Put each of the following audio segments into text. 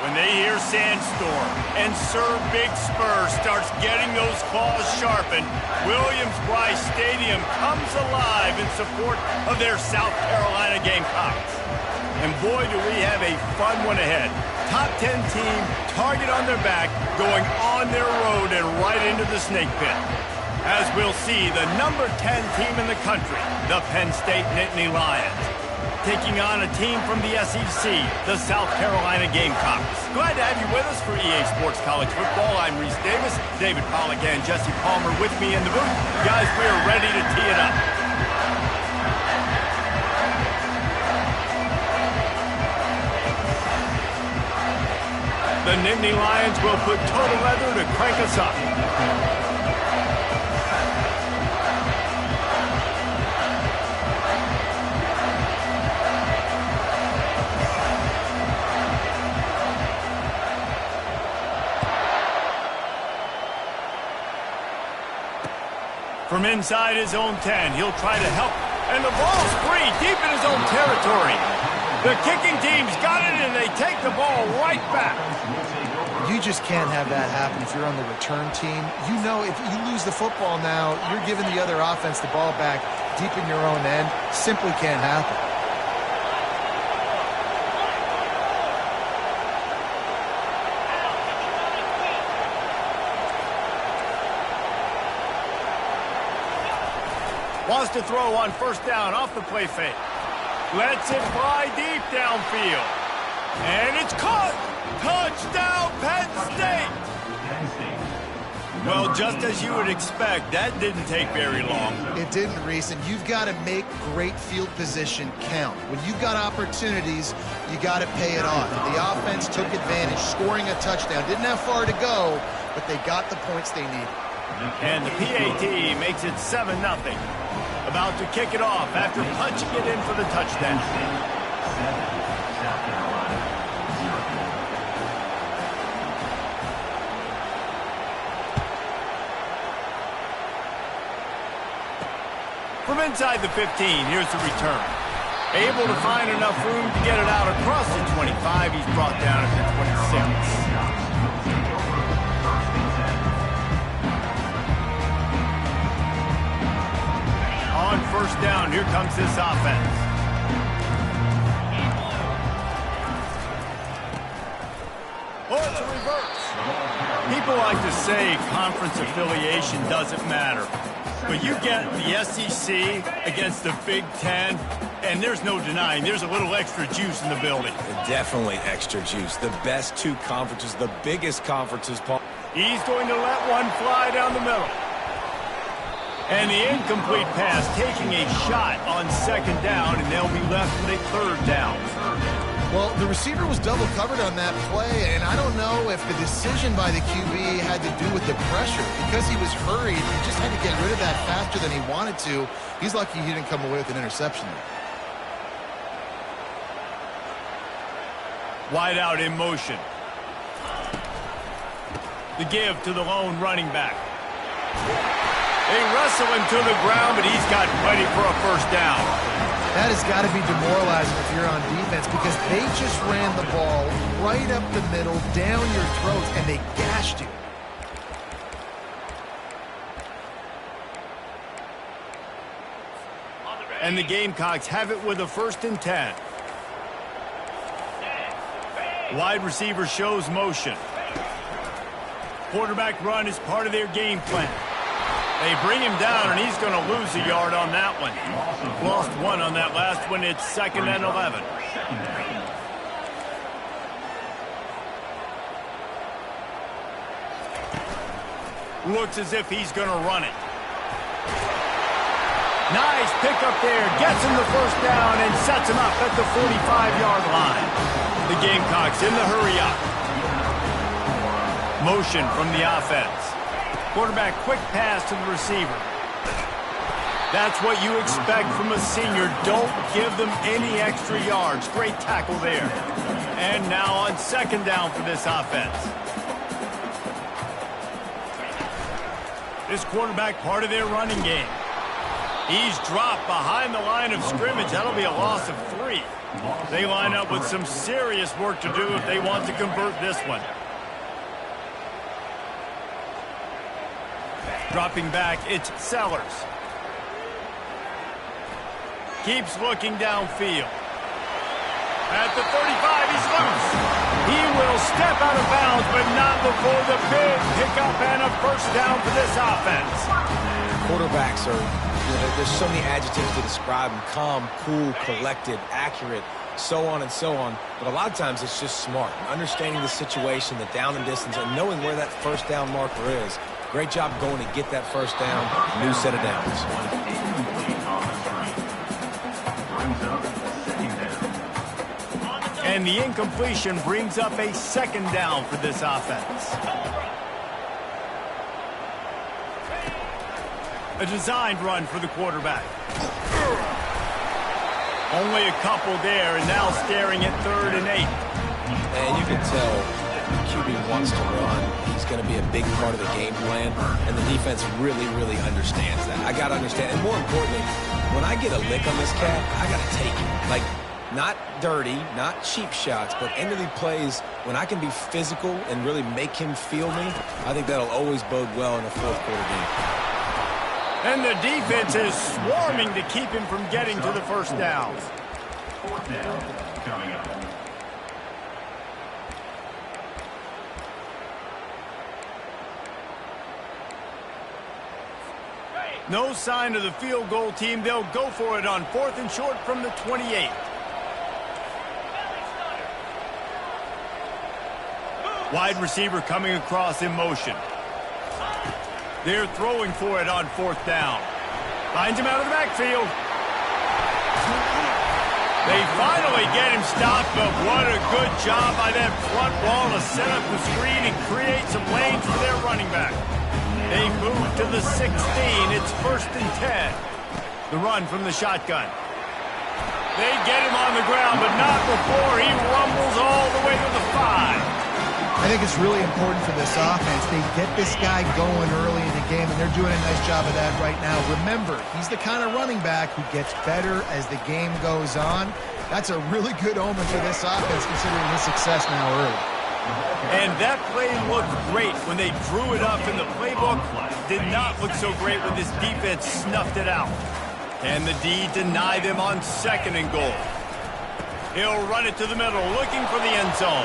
When they hear Sandstorm and Sir Big Spur starts getting those claws sharpened, Williams-Brice Stadium comes alive in support of their South Carolina Gamecocks. And boy, do we have a fun one ahead. Top 10 team, target on their back, going on their road and right into the snake pit. As we'll see, the number 10 team in the country, the Penn State Nittany Lions, taking on a team from the SEC, the South Carolina Gamecocks. Glad to have you with us for EA Sports College Football. I'm Reese Davis, David Pollack and Jesse Palmer with me in the booth. Guys, we are ready to tee it up. The Nittany Lions will put total leather to crank us up. From inside his own 10, he'll try to help, and the ball's free deep in his own territory. The kicking team's got it, and they take the ball right back. You just can't have that happen if you're on the return team. You know if you lose the football now, you're giving the other offense the ball back deep in your own end. Simply can't happen. Wants to throw on first down off the play fake. Lets it fly deep downfield. And it's caught! Touchdown, Penn State! Well, just as you would expect, that didn't take very long. It didn't, Reese, and you've got to make great field position count. When you've got opportunities, you got to pay it off. The offense took advantage, scoring a touchdown. Didn't have far to go, but they got the points they needed. And the PAT makes it 7-0. About to kick it off after punching it in for the touchdown. From inside the 15, here's the return. Able to find enough room to get it out across the 25. He's brought down at the 26. On first down, here comes this offense. Oh, it's a reverse. People like to say conference affiliation doesn't matter. But you get the SEC against the Big Ten, and there's no denying there's a little extra juice in the building. Definitely extra juice. The best two conferences, the biggest conferences, Paul. He's going to let one fly down the middle. And the incomplete pass taking a shot on second down, and they'll be left with a third down. Well, the receiver was double covered on that play, and I don't know if the decision by the QB had to do with the pressure. Because he was hurried, he just had to get rid of that faster than he wanted to. He's lucky he didn't come away with an interception there. Wide out in motion. The give to the lone running back. They wrestle him to the ground, but he's got plenty for a first down. That has got to be demoralizing if you're on defense because they just ran the ball right up the middle, down your throats, and they gashed you. And the Gamecocks have it with a 1st and 10. Wide receiver shows motion. quarterback run is part of their game plan. They bring him down, and he's going to lose a yard on that one. Lost one on that last one. It's 2nd and 11. Looks as if he's going to run it. Nice pickup there. Gets him the first down and sets him up at the 45-yard line. The Gamecocks in the hurry up. Motion from the offense. Quarterback quick pass to the receiver. That's what you expect from a senior. Don't give them any extra yards. Great tackle there. And now on 2nd down for this offense. This quarterback part of their running game. He's dropped behind the line of scrimmage. That'll be a loss of 3. They line up with some serious work to do if they want to convert this one. Dropping back, it's Sellers. Keeps looking downfield. At the 35, he's loose. He will step out of bounds, but not before the big pickup and a first down for this offense. Quarterbacks are, there's so many adjectives to describe them. Calm, cool, collected, accurate, so on and so on. But a lot of times it's just smart. Understanding the situation, the down and distance, and knowing where that first down marker is. Great job going to get that first down. New set of downs. And the incompletion brings up a 2nd down for this offense. A designed run for the quarterback. Only a couple there, and now staring at 3rd and 8. And you can tell QB wants to run. He's going to be a big part of the game plan, and the defense really, really understands that. I got to understand, and more importantly, when I get a lick on this cat, I got to take it. Like, not dirty, not cheap shots, but end of the plays, when I can be physical and really make him feel me, I think that'll always bode well in a 4th quarter game. And the defense is swarming to keep him from getting to the first down. 4th down coming up. No sign of the field goal team. They'll go for it on 4th and short from the 28. Wide receiver coming across in motion. They're throwing for it on 4th down. Finds him out of the backfield. They finally get him stopped, but what a good job by that front wall to set up the screen and create some lanes for their running back. They move to the 16. It's 1st and 10. The run from the shotgun. They get him on the ground, but not before he rumbles all the way to the 5. I think it's really important for this offense. They get this guy going early in the game, and they're doing a nice job of that right now. Remember, he's the kind of running back who gets better as the game goes on. That's a really good omen for this offense, considering his success now early. And that play looked great when they drew it up in the playbook. Did not look so great when this defense snuffed it out. And the D deny them on 2nd and goal. He'll run it to the middle, looking for the end zone.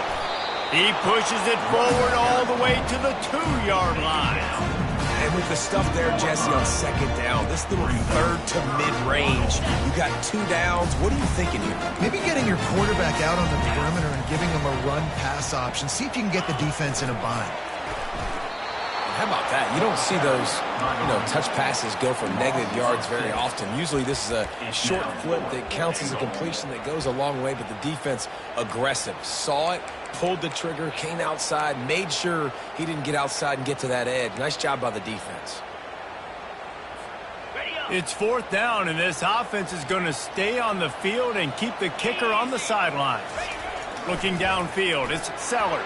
He pushes it forward all the way to the 2-yard line. And with the stuff there, Jesse, on 2nd down, this little 3rd to mid-range, you got 2 downs. What are you thinking here? Maybe getting your quarterback out on the perimeter and giving him a run-pass option. See if you can get the defense in a bind. How about that? You don't see those, touch passes go for negative yards very often. Usually this is a short flip that counts as a completion that goes a long way, but the defense aggressive. Saw it, pulled the trigger, came outside, made sure he didn't get outside and get to that edge. Nice job by the defense. It's 4th down, and this offense is going to stay on the field and keep the kicker on the sidelines. Looking downfield, it's Sellers.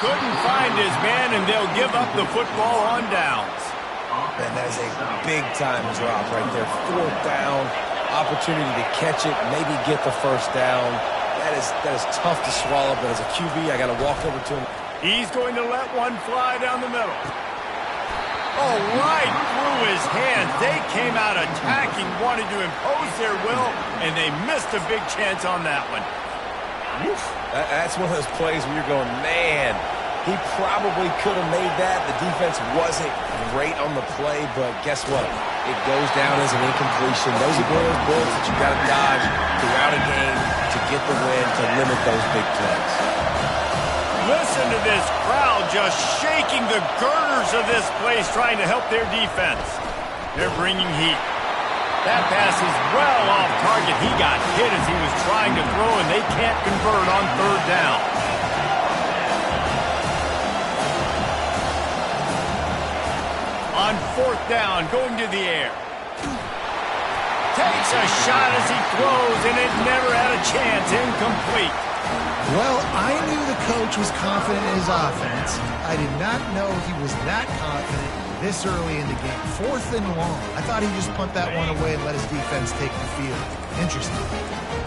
Couldn't find his man, and they'll give up the football on downs. And that is a big-time drop right there. 4th down, opportunity to catch it, maybe get the first down. That is tough to swallow, but as a QB, I got to walk over to him. He's going to let one fly down the middle. Oh, right through his hands. They came out attacking, wanted to impose their will, and they missed a big chance on that one. That's one of those plays where you're going, man, He probably could have made that. The defense wasn't great on the play, but guess what? It goes down as an incompletion. Those are those bullets that you got to dodge throughout a game to get the win, to limit those big plays. Listen to this crowd just shaking the girders of this place, trying to help their defense. They're bringing heat. That pass is well off target. He got hit as he was trying to throw, and they can't convert on third down. On fourth down, going to the air. Takes a shot as he throws, and it never had a chance. Incomplete. Well, I knew the coach was confident in his offense. I did not know he was that confident this early in the game. Fourth and long. I thought he'd just punt that one away and let his defense take the field. Interesting.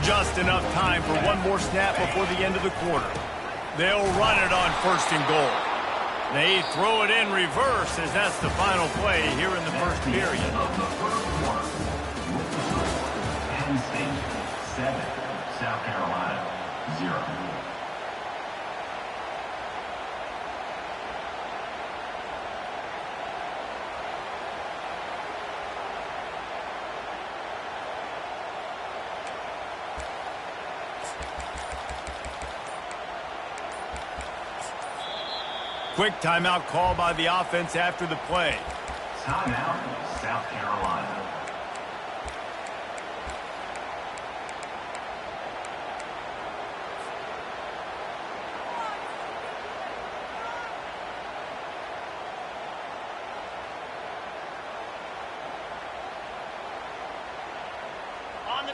Just enough time for one more snap before the end of the quarter. They'll run it on first and goal. They throw it in reverse as that's the final play here in the first period. Penn State 7, South Carolina 0. Quick timeout call by the offense after the play. Timeout, South Carolina.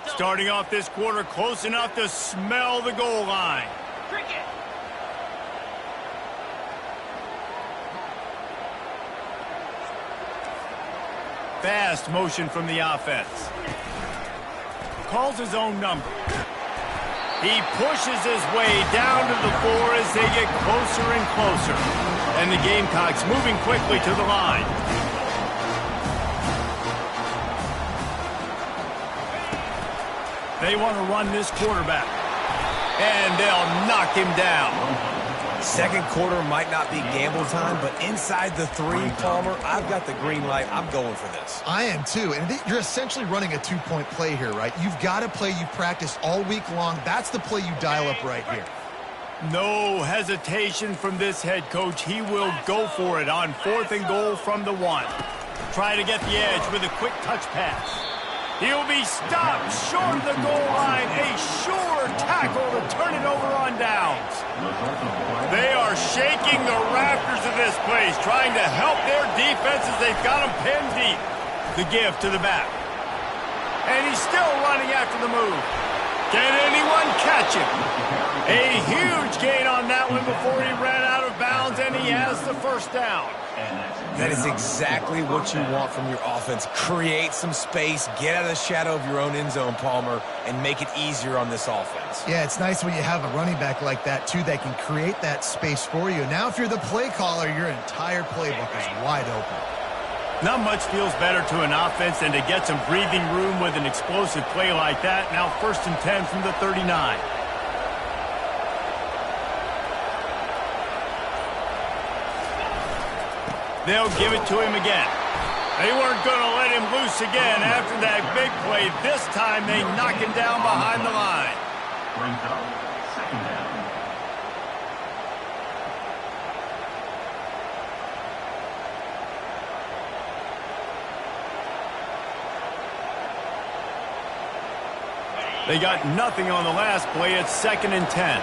Starting off this quarter close enough to smell the goal line. Fast motion from the offense. Calls his own number. He pushes his way down to the 4 as they get closer and closer. And the Gamecocks moving quickly to the line. They want to run this quarterback. And they'll knock him down. Second quarter might not be gamble time, but inside the 3, Palmer, I've got the green light. I'm going for this. I am too, and you're essentially running a 2-point play here, right? You've got to play you practice all week long. That's the play you dial up right here. No hesitation from this head coach. He will go for it on fourth and goal from the 1. Try to get the edge with a quick touch pass. He'll be stopped short of the goal line. A sure tackle to turn it over on downs. They are shaking the rafters of this place, trying to help their defense as they've got them pinned deep. The give to the back. And he's still running after the move. Can anyone catch him? A huge gain on that one before he ran out of bounds, and he has the first down. That is exactly what you want from your offense. Create some space, get out of the shadow of your own end zone, Palmer, and make it easier on this offense. Yeah, it's nice when you have a running back like that, too, that can create that space for you. Now, if you're the play caller, your entire playbook is wide open. Not much feels better to an offense than to get some breathing room with an explosive play like that. Now first and 10 from the 39. They'll give it to him again. They weren't going to let him loose again after that big play. This time they knock him down behind the line. Brings up second down. They got nothing on the last play. It's second and 10.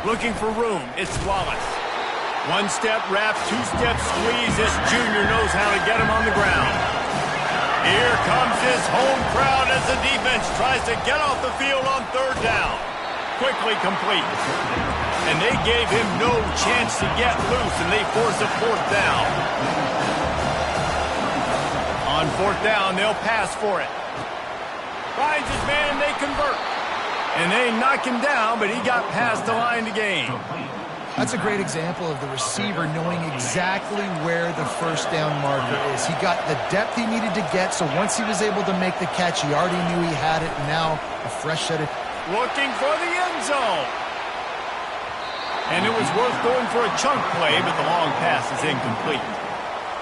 Looking for room. It's Wallace. One-step wrap, two-step squeeze. This junior knows how to get him on the ground. Here comes his home crowd as the defense tries to get off the field on third down. Quickly complete. And they gave him no chance to get loose, and they force a fourth down. On fourth down, they'll pass for it. Finds his man, and they convert. And they knock him down, but he got past the line to gain. That's a great example of the receiver knowing exactly where the first down marker is. He got the depth he needed to get, so once he was able to make the catch, he already knew he had it, and now a fresh set of... Looking for the end zone. And it was worth going for a chunk play, but the long pass is incomplete.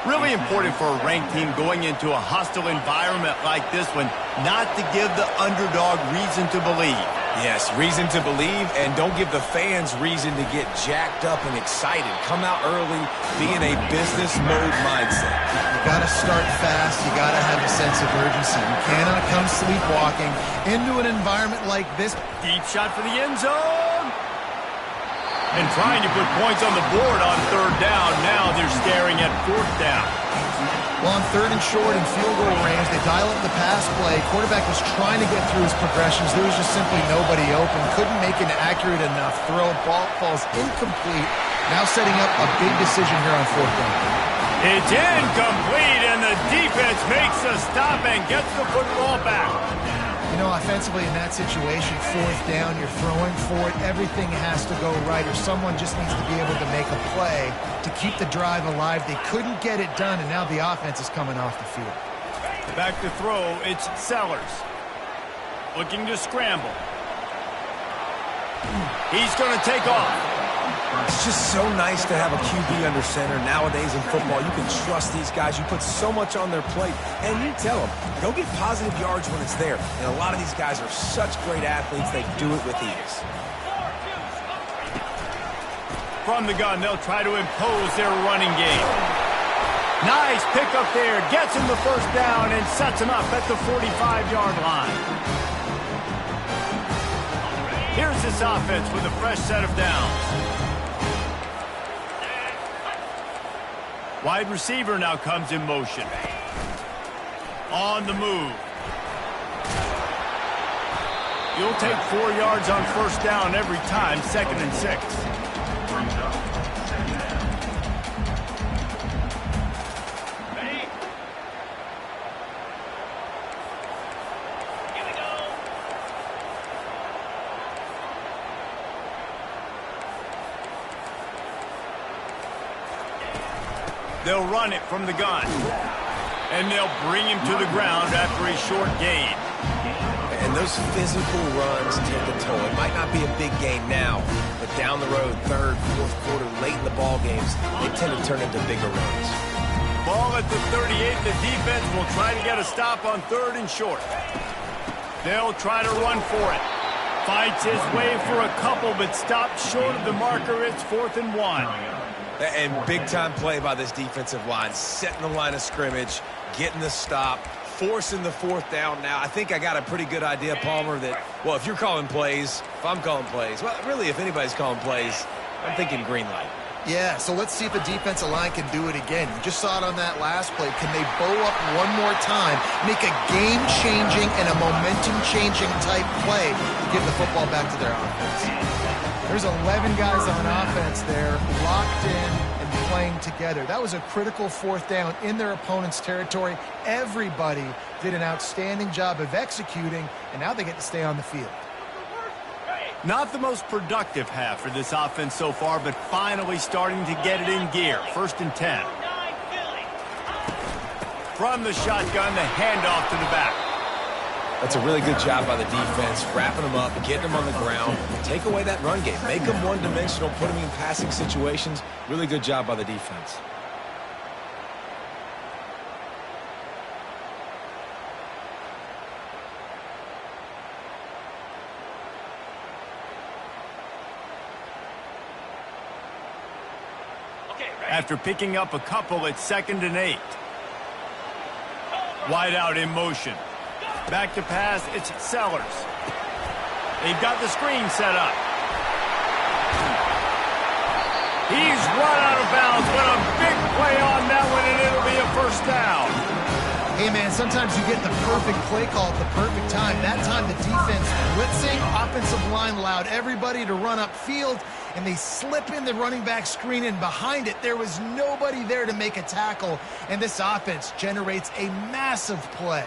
Really important for a ranked team going into a hostile environment like this one not to give the underdog reason to believe. Yes, reason to believe, and don't give the fans reason to get jacked up and excited. Come out early, be in a business mode mindset. You got to start fast. You got to have a sense of urgency. You cannot come sleepwalking into an environment like this. Deep shot for the end zone. And trying to put points on the board on third down. Now they're staring at fourth down. Well, on third and short and field goal range, they dial up the pass play. Quarterback was trying to get through his progressions. There was just simply nobody open. Couldn't make an accurate enough throw. Ball falls incomplete. Now setting up a big decision here on fourth down. It's incomplete, and the defense makes a stop and gets the football back. You know, offensively in that situation, fourth down, you're throwing for it. Everything has to go right, or someone just needs to be able to make a play to keep the drive alive. They couldn't get it done, and now the offense is coming off the field. Back to throw, it's Sellers. Looking to scramble. He's going to take off. It's just so nice to have a QB under center. Nowadays in football, you can trust these guys. You put so much on their plate, and you tell them, go get positive yards when it's there. And a lot of these guys are such great athletes, they do it with ease. From the gun, they'll try to impose their running game. Nice pickup there. Gets him the first down and sets him up at the 45-yard line. Here's this offense with a fresh set of downs. Wide receiver now comes in motion. On the move. You'll take 4 yards on first down every time, 2nd and 6. Brings up second down. They'll run it from the gun. And they'll bring him to the ground after a short gain. And those physical runs take a toll. It might not be a big gain now, but down the road, third, fourth quarter, late in the ball games, they tend to turn into bigger runs. Ball at the 38. The defense will try to get a stop on third and short. They'll try to run for it. Fights his way for a couple, but stopped short of the marker. It's 4th and 1. And big-time play by this defensive line, setting the line of scrimmage, getting the stop, forcing the fourth down now. I think I got a pretty good idea, Palmer, that, well, if you're calling plays, if I'm calling plays, well, really, if anybody's calling plays, I'm thinking green light. Yeah, so let's see if the defensive line can do it again. You just saw it on that last play. Can they bow up one more time, make a game-changing and a momentum-changing type play to give the football back to their offense? There's 11 guys on offense there, locked in and playing together. That was a critical fourth down in their opponent's territory. Everybody did an outstanding job of executing, and now they get to stay on the field. Not the most productive half for this offense so far, but finally starting to get it in gear. 1st and 10. From the shotgun, the handoff to the back. That's a really good job by the defense, wrapping them up, getting them on the ground. Take away that run game. Make them one-dimensional, put them in passing situations. Really good job by the defense. After picking up a couple, it's 2nd and 8. Wide out in motion. Back to pass, it's Sellers. They've got the screen set up. He's run out of bounds, but a big play on that one, and it'll be a first down. Hey, man, sometimes you get the perfect play call at the perfect time. That time the defense blitzing, offensive line allowed everybody to run upfield, and they slip in the running back screen, and behind it, there was nobody there to make a tackle, and this offense generates a massive play.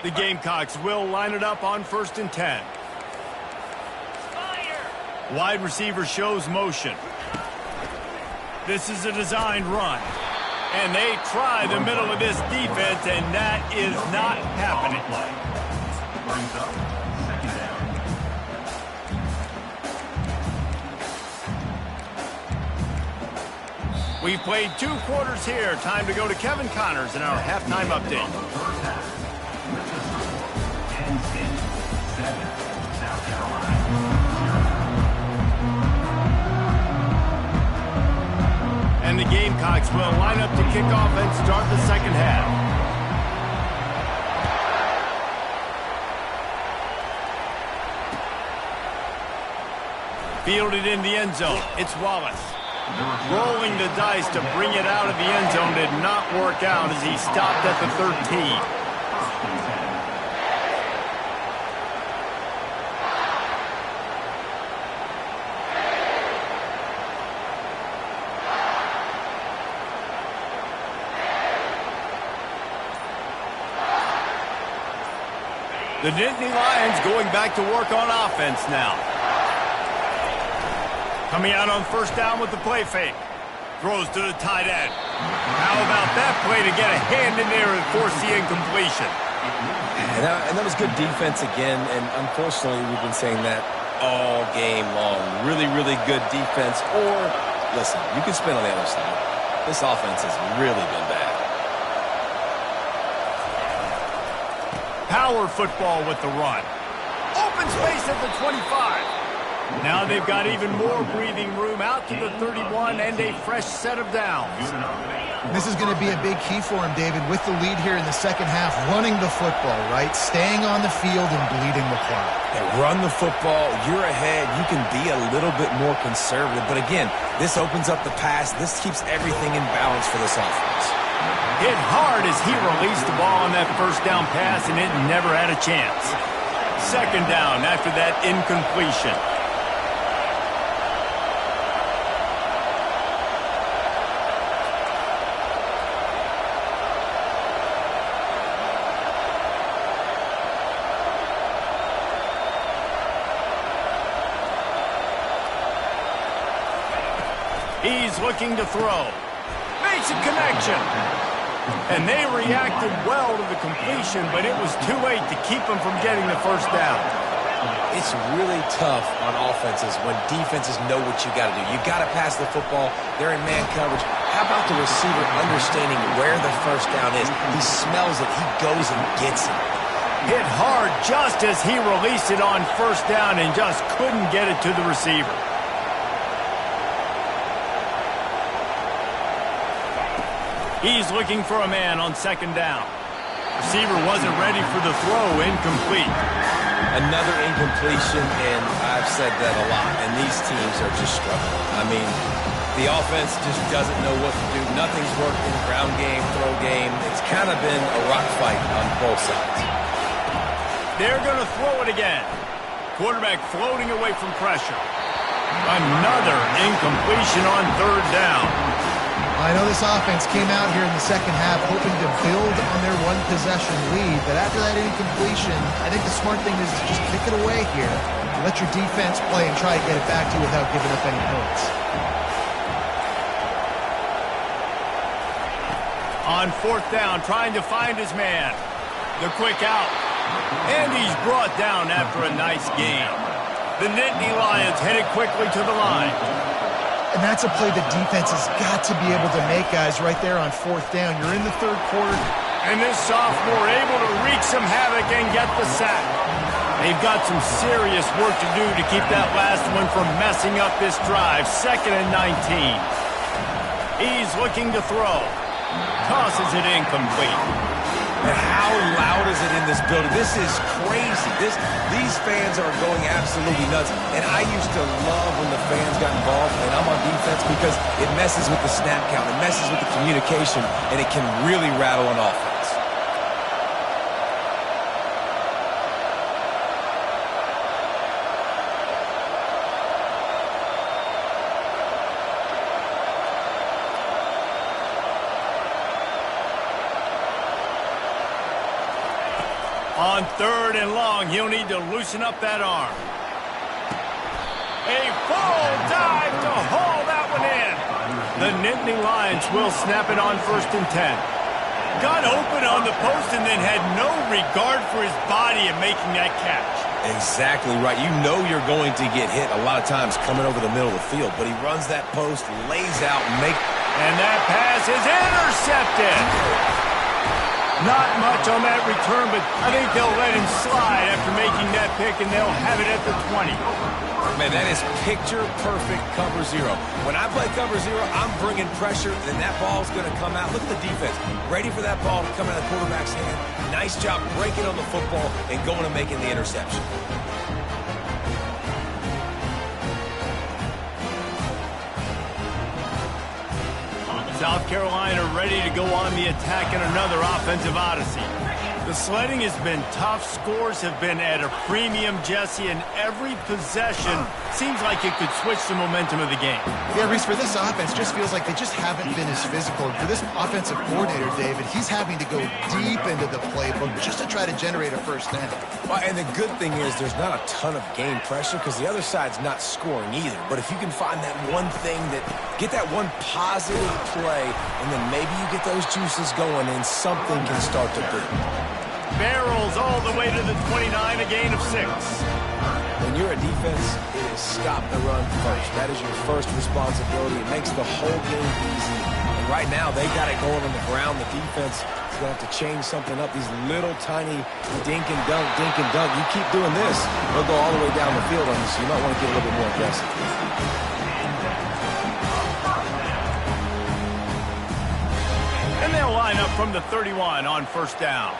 The Gamecocks will line it up on 1st and 10. Wide receiver shows motion. This is a designed run. And they try the middle of this defense, and that is not happening. Brings up second down. We've played 2 quarters here. Time to go to Kevin Connors in our halftime update. First half. Tennessee 7, South Carolina 0. And the Gamecocks will line up to kick off and start the second half. Fielded in the end zone. It's Wallace. Rolling the dice to bring it out of the end zone did not work out as he stopped at the 13. The Nittany Lions going back to work on offense now. Coming out on first down with the play fake. Throws to the tight end. How about that play to get a hand in there and force the incompletion? And that was good defense again, and unfortunately we've been saying that all game long. Really, really good defense. Or, listen, you can spin on the other side. This offense has really been bad. Power football with the run. Open space at the 25. Now they've got even more breathing room out to the 31 and a fresh set of downs. This is going to be a big key for him, David, with the lead here in the second half, running the football, right? Staying on the field and bleeding the clock. Yeah, run the football, you're ahead, you can be a little bit more conservative. But again, this opens up the pass. This keeps everything in balance for this offense. Hit hard as he released the ball on that first down pass, and it never had a chance. Second down after that incompletion. He's looking to throw. Makes a connection. And they reacted well to the completion, but it was too late to keep them from getting the first down. It's really tough on offenses when defenses know what you got to do. You got to pass the football. They're in man coverage. How about the receiver understanding where the first down is? He smells it. He goes and gets it. Hit hard just as he released it on first down and just couldn't get it to the receiver. He's looking for a man on second down. Receiver wasn't ready for the throw, incomplete. Another incompletion, and I've said that a lot, and these teams are just struggling. I mean, the offense just doesn't know what to do. Nothing's working, ground game, throw game. It's kind of been a rock fight on both sides. They're going to throw it again. Quarterback floating away from pressure. Another incompletion on third down. I know this offense came out here in the second half hoping to build on their one-possession lead, but after that incompletion, I think the smart thing is to just kick it away here. Let your defense play and try to get it back to you without giving up any points. On fourth down, trying to find his man. The quick out. And he's brought down after a nice gain. The Nittany Lions headed quickly to the line. And that's a play the defense has got to be able to make, guys, right there on fourth down. You're in the third quarter. And this sophomore able to wreak some havoc and get the sack. They've got some serious work to do to keep that last one from messing up this drive. 2nd and 19. He's looking to throw. Tosses it incomplete. And how loud is it in this building? This is crazy. These fans are going absolutely nuts. And I used to love when the fans got involved, and I'm on defense because it messes with the snap count. It messes with the communication, and it can really rattle an offense. On third and long, he'll need to loosen up that arm. A full dive to haul that one in. The Nittany Lions will snap it on 1st and 10. Got open on the post and then had no regard for his body in making that catch. Exactly right. You know you're going to get hit a lot of times coming over the middle of the field, but he runs that post, lays out, And that pass is intercepted. Not much on that return, but I think they'll let him slide after making that pick, and they'll have it at the 20. Man, that is picture-perfect cover zero. When I play cover zero, I'm bringing pressure, and that ball's going to come out. Look at the defense. Ready for that ball to come out of the quarterback's hand. Nice job breaking on the football and going and making the interception. South Carolina ready to go on the attack in another offensive odyssey. The sledding has been tough. Scores have been at a premium, Jesse, and every possession seems like it could switch the momentum of the game. Yeah, Reese, for this offense, just feels like they just haven't been as physical. And for this offensive coordinator, David, he's having to go deep into the playbook just to try to generate a first down. Well, and the good thing is there's not a ton of game pressure because the other side's not scoring either. But if you can find that one thing get that one positive play, and then maybe you get those juices going and something can start to boom. Barrels all the way to the 29, a gain of 6. When you're a defense, it is stop the run first. That is your first responsibility. It makes the whole game easy. And right now, they got it going on the ground. The defense is going to have to change something up. These little tiny dink and dunk, dink and dunk. You keep doing this, they'll go all the way down the field on you, so you might want to get a little bit more aggressive. And they'll line up from the 31 on first down.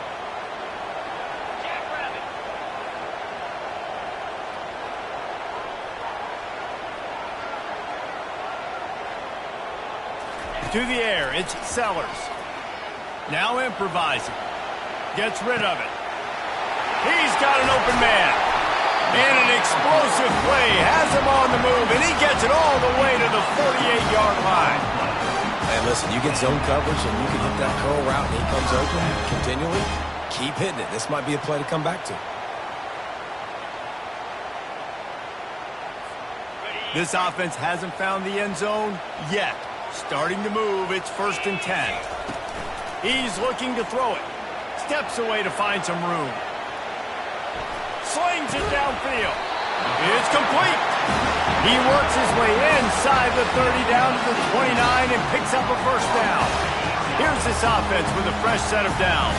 To the air, it's Sellers. Now improvising. Gets rid of it. He's got an open man. And an explosive play. Has him on the move, and he gets it all the way to the 48-yard line. Hey, listen, you get zone coverage, and you can hit that curl route, and he comes open continually. Keep hitting it. This might be a play to come back to. This offense hasn't found the end zone yet. Starting to move, it's 1st and 10. He's looking to throw it. Steps away to find some room. Slings it downfield. It's complete. He works his way inside the 30 down to the 29 and picks up a first down. Here's this offense with a fresh set of downs.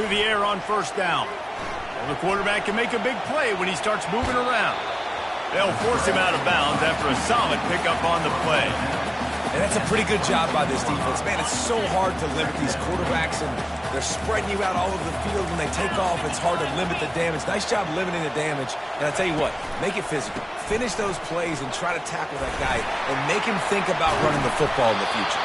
To the air on first down. Well, the quarterback can make a big play when he starts moving around. They'll force him out of bounds after a solid pickup on the play. And that's a pretty good job by this defense. Man, it's so hard to limit these quarterbacks, and they're spreading you out all over the field. When they take off, it's hard to limit the damage. Nice job limiting the damage. And I tell you what, make it physical. Finish those plays and try to tackle that guy and make him think about running the football in the future.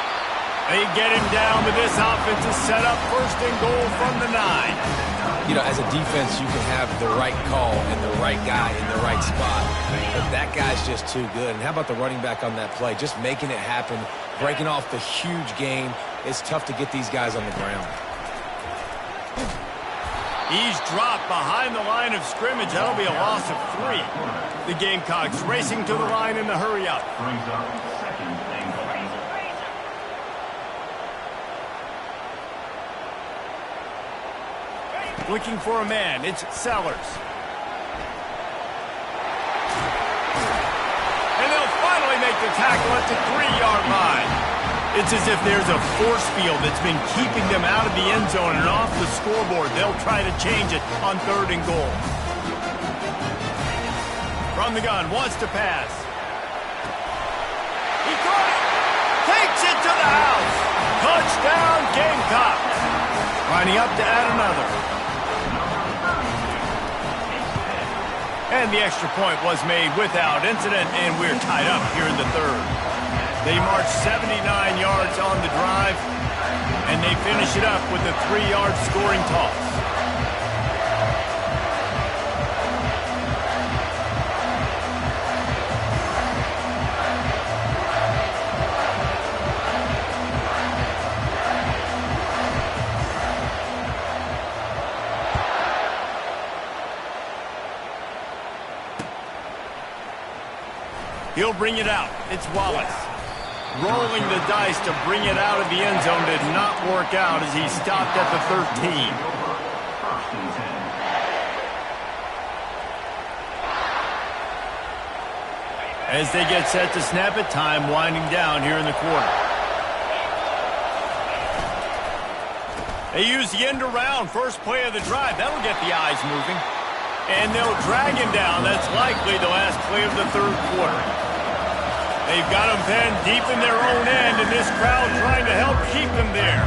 They get him down, but this offense is set up 1st and goal from the 9. You know, as a defense, you can have the right call and the right guy in the right spot, but that guy's just too good. And how about the running back on that play? Just making it happen, breaking off the huge game. It's tough to get these guys on the ground. He's dropped behind the line of scrimmage. That'll be a loss of 3. The Gamecocks racing to the line in the hurry-up. Brings up 2nd and 3. Looking for a man, it's Sellers. And they'll finally make the tackle at the 3-yard line. It's as if there's a force field that's been keeping them out of the end zone and off the scoreboard. They'll try to change it on 3rd and goal. From the gun, wants to pass. He caught it! Takes it to the house! Touchdown, Gamecocks! Lining up to add another. And the extra point was made without incident, and we're tied up here in the 3rd. They march 79 yards on the drive, and they finish it up with a 3-yard scoring toss. He'll bring it out. It's Wallace. Rolling the dice to bring it out of the end zone did not work out as he stopped at the 13. As they get set to snap it, time winding down here in the quarter. They use the end around, first play of the drive. That'll get the eyes moving. And they'll drag him down. That's likely the last play of the third quarter. They've got him pinned deep in their own end, and this crowd trying to help keep them there.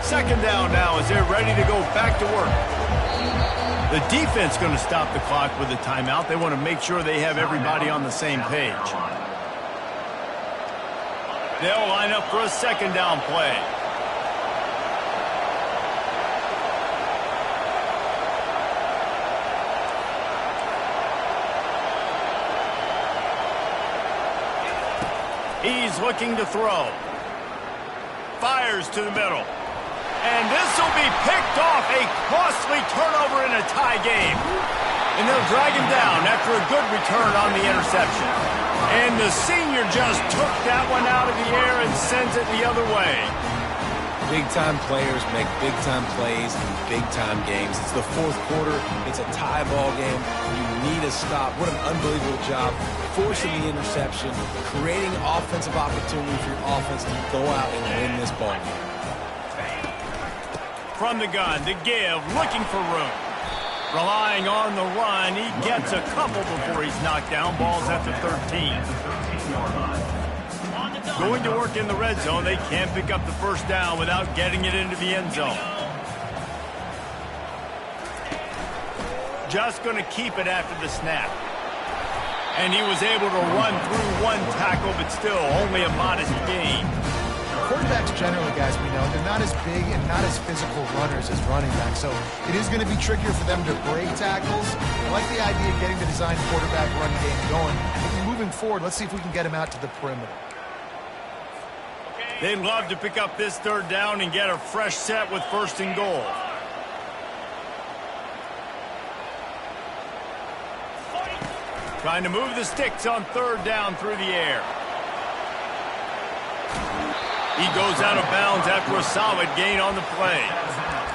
Second down now as they're ready to go back to work. The defense going to stop the clock with a timeout. They want to make sure they have everybody on the same page. They'll line up for a second down play. He's looking to throw. Fires to the middle. And this will be picked off, a costly turnover in a tie game. And they'll drag him down after a good return on the interception. And the senior just took that one out of the air and sends it the other way. Big-time players make big-time plays in big-time games. It's the fourth quarter. It's a tie ball game. You need a stop. What an unbelievable job. Forcing the interception, creating offensive opportunity for your offense to go out and win this ball game. From the gun, to give, looking for room. Relying on the run, he gets a couple before he's knocked down. Ball's at the 13. Going to work in the red zone, they can't pick up the first down without getting it into the end zone. Just going to keep it after the snap. And he was able to run through one tackle, but still only a modest gain. Quarterbacks generally, guys, we know, they're not as big and not as physical runners as running backs, so it is going to be trickier for them to break tackles. I like the idea of getting the designed quarterback run game going. Moving forward, let's see if we can get him out to the perimeter. They'd love to pick up this third down and get a fresh set with first and goal. Trying to move the sticks on third down through the air. He goes out of bounds after a solid gain on the play.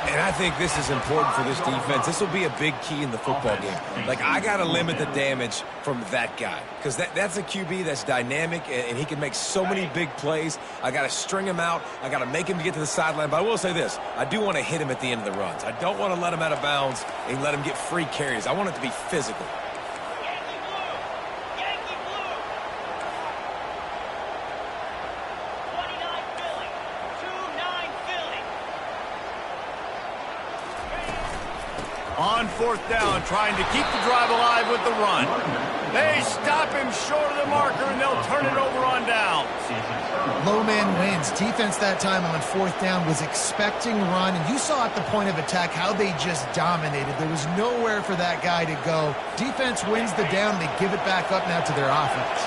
And I think this is important for this defense. This will be a big key in the football game. Like, I got to limit the damage from that guy. Because that's a QB that's dynamic, and he can make so many big plays. I got to string him out. I got to make him get to the sideline. But I will say this. I do want to hit him at the end of the runs. I don't want to let him out of bounds and let him get free carries. I want it to be physical. On fourth down, trying to keep the drive alive with the run. They stop him short of the marker, and they'll turn it over on down. Low man wins. Defense that time on fourth down was expecting run, and you saw at the point of attack how they just dominated. There was nowhere for that guy to go. Defense wins the down. They give it back up now to their offense.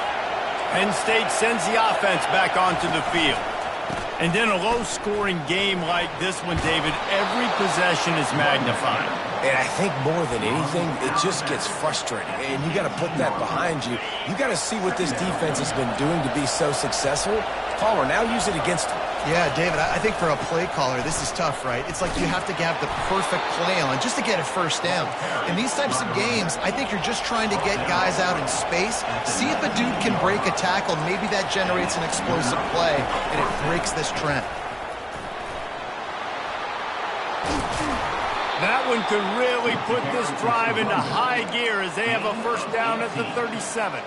Penn State sends the offense back onto the field. And in a low-scoring game like this one, David, every possession is magnified. And I think more than anything, it just gets frustrating. And you got to put that behind you. You got to see what this defense has been doing to be so successful. Caller, now use it against them. Yeah, David, I think for a play caller, this is tough, right? It's like you have to have the perfect play on just to get a first down. In these types of games, I think you're just trying to get guys out in space, see if a dude can break a tackle. Maybe that generates an explosive play, and it breaks this trend. That one could really put this drive into high gear as they have a first down at the 37.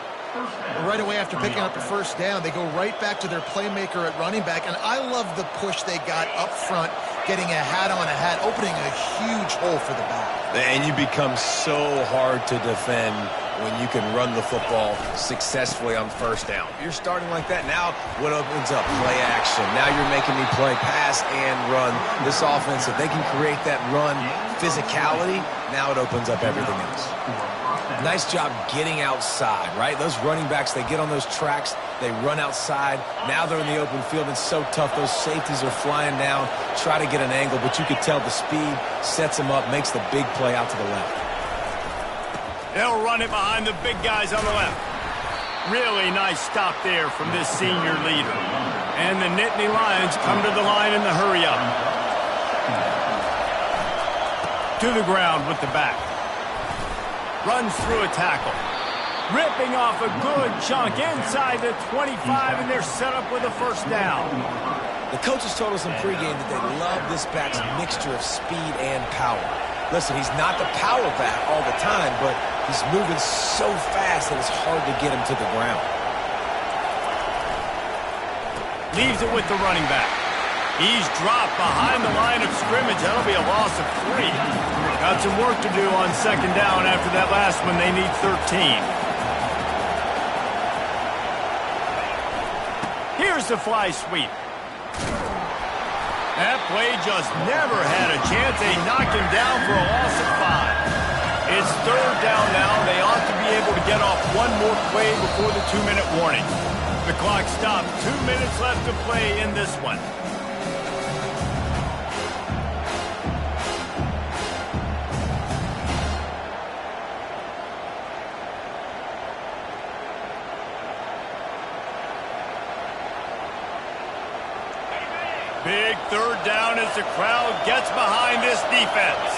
Right away after picking up the first down, they go right back to their playmaker at running back, and I love the push they got up front, getting a hat on a hat, opening a huge hole for the back. And you become so hard to defend when you can run the football successfully on first down. If you're starting like that, now what opens up? Play action. Now you're making me play pass and run. This offense, if they can create that run physicality, now it opens up everything else. Nice job getting outside, right? Those running backs, they get on those tracks, they run outside. Now they're in the open field. It's so tough. Those safeties are flying down, try to get an angle, but you could tell the speed sets them up, makes the big play out to the left. They'll run it behind the big guys on the left. Really nice stop there from this senior leader. And the Nittany Lions come to the line in the hurry up. To the ground with the back. Runs through a tackle. Ripping off a good chunk inside the 25, and they're set up with a first down. The coaches told us in pregame that they love this back's mixture of speed and power. Listen, he's not the power back all the time, but he's moving so fast that it's hard to get him to the ground. Leaves it with the running back. He's dropped behind the line of scrimmage. That'll be a loss of 3. Got some work to do on second down after that last one. They need 13. Here's the fly sweep. That play just never had a chance. They knocked him down for a loss of 5. It's third down now. They ought to be able to get off one more play before the 2-minute warning. The clock stops. 2 minutes left to play in this one. Big third down as the crowd gets behind this defense.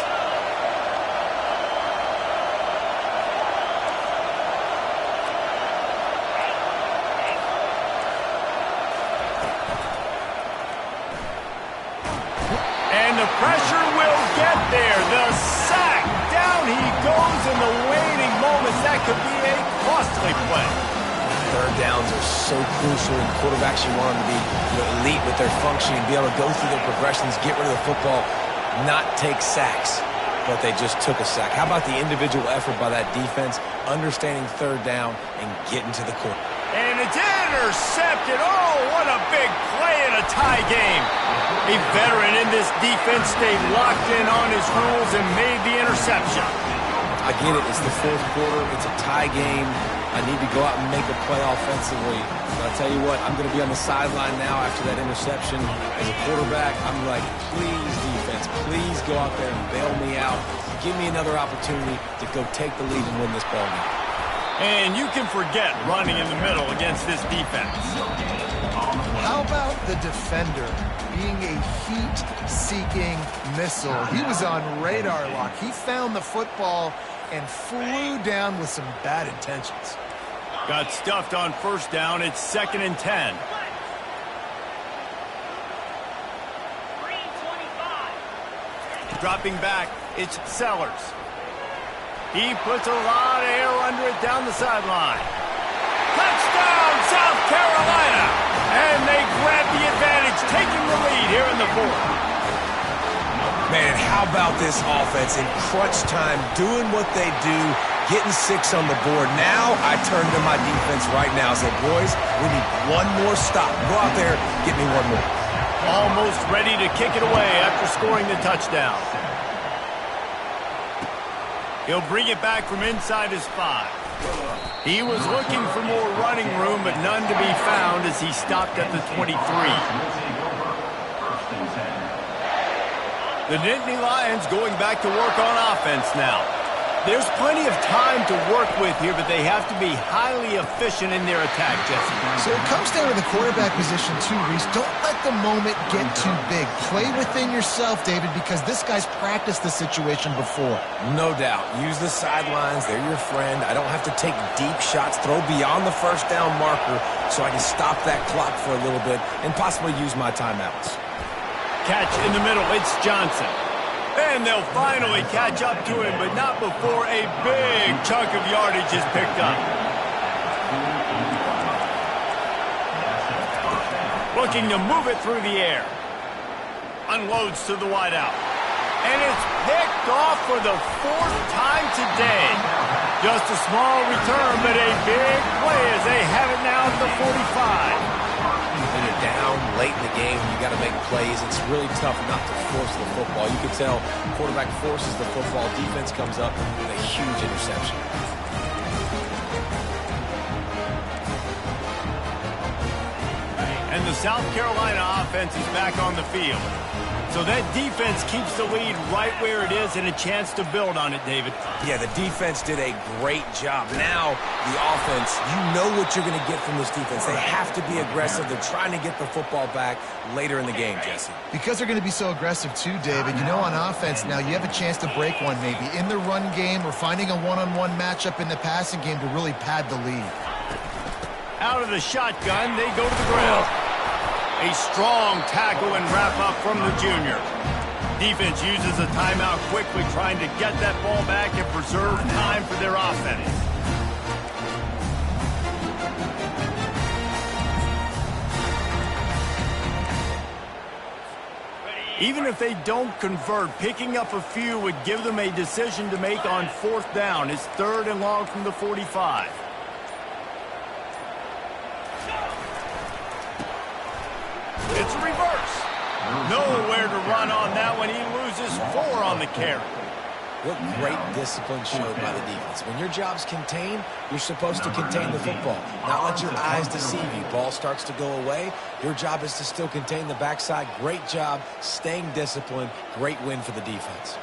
And the pressure will get there. The sack. Down he goes in the waiting moments. That could be a costly play. Third downs are so crucial, and quarterbacks, you want them to be elite with their functioning, be able to go through their progressions, get rid of the football, not take sacks, but they just took a sack. How about the individual effort by that defense, understanding third down and getting to the quarter? And it's intercepted. Oh, what a big play in a tie game. A veteran in this defense stayed locked in on his rules and made the interception. I get it. It's the fourth quarter. It's a tie game. I need to go out and make a play offensively. But I'll tell you what, I'm going to be on the sideline now after that interception. As a quarterback, I'm like, please, defense, please go out there and bail me out. Give me another opportunity to go take the lead and win this ball game. And you can forget running in the middle against this defense. How about the defender being a heat-seeking missile? He was on radar lock. He found the football and flew down with some bad intentions. Got stuffed on first down. It's 2nd and 10. Dropping back, it's Sellers. He puts a lot of air under it down the sideline. Touchdown, South Carolina! And they grab the advantage, taking the lead here in the 4th. Man, how about this offense in crunch time, doing what they do, getting 6 on the board. Now I turn to my defense right now and say, boys, we need one more stop. Go out there, get me one more. Almost ready to kick it away after scoring the touchdown. He'll bring it back from inside his 5. He was looking for more running room, but none to be found as he stopped at the 23. The Nittany Lions going back to work on offense now. There's plenty of time to work with here, but they have to be highly efficient in their attack, Jesse. So it comes down to the quarterback position too, Reese. Don't let the moment get too big. Play within yourself, David, because this guy's practiced the situation before. No doubt. Use the sidelines. They're your friend. I don't have to take deep shots, throw beyond the first down marker so I can stop that clock for a little bit and possibly use my timeouts. Catch in the middle. It's Johnson. And they'll finally catch up to him, but not before a big chunk of yardage is picked up. Looking to move it through the air. Unloads to the wideout. And it's picked off for the 4th time today. Just a small return, but a big play as they have it now at the 45. When you're down late in the game, you got to make plays. It's really tough not to force the football. You can tell quarterback forces the football. Defense comes up with a huge interception. And the South Carolina offense is back on the field. So that defense keeps the lead right where it is and a chance to build on it, David. Yeah, the defense did a great job. Now, the offense, you know what you're going to get from this defense. They have to be aggressive. They're trying to get the football back later in the game, Jesse. Because they're going to be so aggressive too, David, you know, on offense now you have a chance to break one maybe in the run game or finding a one-on-one matchup in the passing game to really pad the lead. Out of the shotgun, they go to the ground. A strong tackle and wrap-up from the junior. Defense uses a timeout quickly, trying to get that ball back and preserve time for their offense. Even if they don't convert, picking up a few would give them a decision to make on 4th down. It's 3rd and long from the 45. It's a reverse. Nowhere to run on that one. He loses 4 on the carry. What great discipline showed by the defense. When your job's contained, you're supposed to contain the football. Not let your eyes deceive you. Ball starts to go away. Your job is to still contain the backside. Great job staying disciplined. Great win for the defense.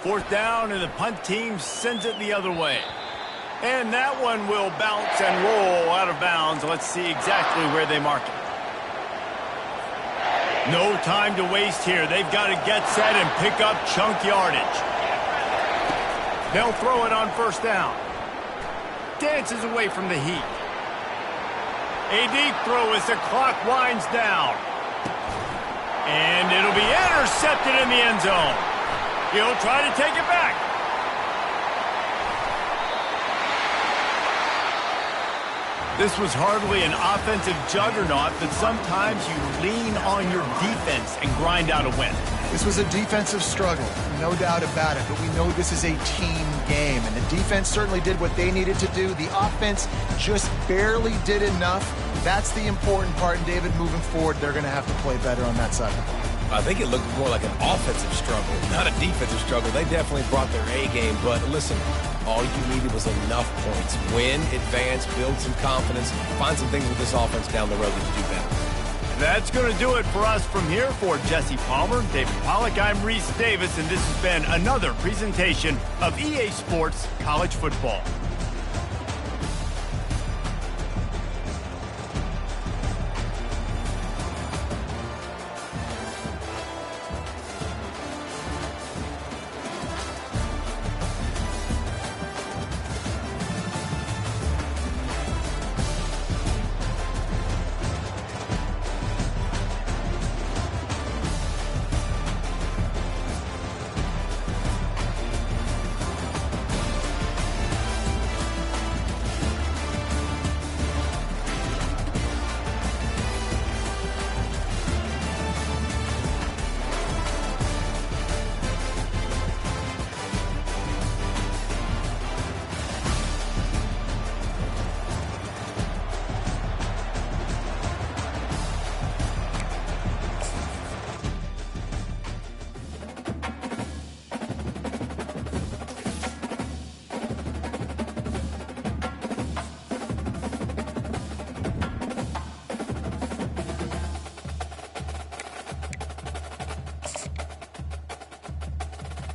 Fourth down, and the punt team sends it the other way. And that one will bounce and roll out of bounds. Let's see exactly where they mark it. No time to waste here. They've got to get set and pick up chunk yardage. They'll throw it on 1st down. Dances away from the heat. A deep throw as the clock winds down. And it'll be intercepted in the end zone. He'll try to take it back. This was hardly an offensive juggernaut, but sometimes you lean on your defense and grind out a win. This was a defensive struggle, no doubt about it, but we know this is a team game, and the defense certainly did what they needed to do. The offense just barely did enough. That's the important part, and David, moving forward, they're going to have to play better on that side of the ball. I think it looked more like an offensive struggle, not a defensive struggle. They definitely brought their A game, but listen, all you needed was enough points. Win, advance, build some confidence, find some things with this offense down the road that you do better. That's going to do it for us from here. For Jesse Palmer, David Pollack, I'm Reese Davis, and this has been another presentation of EA Sports College Football.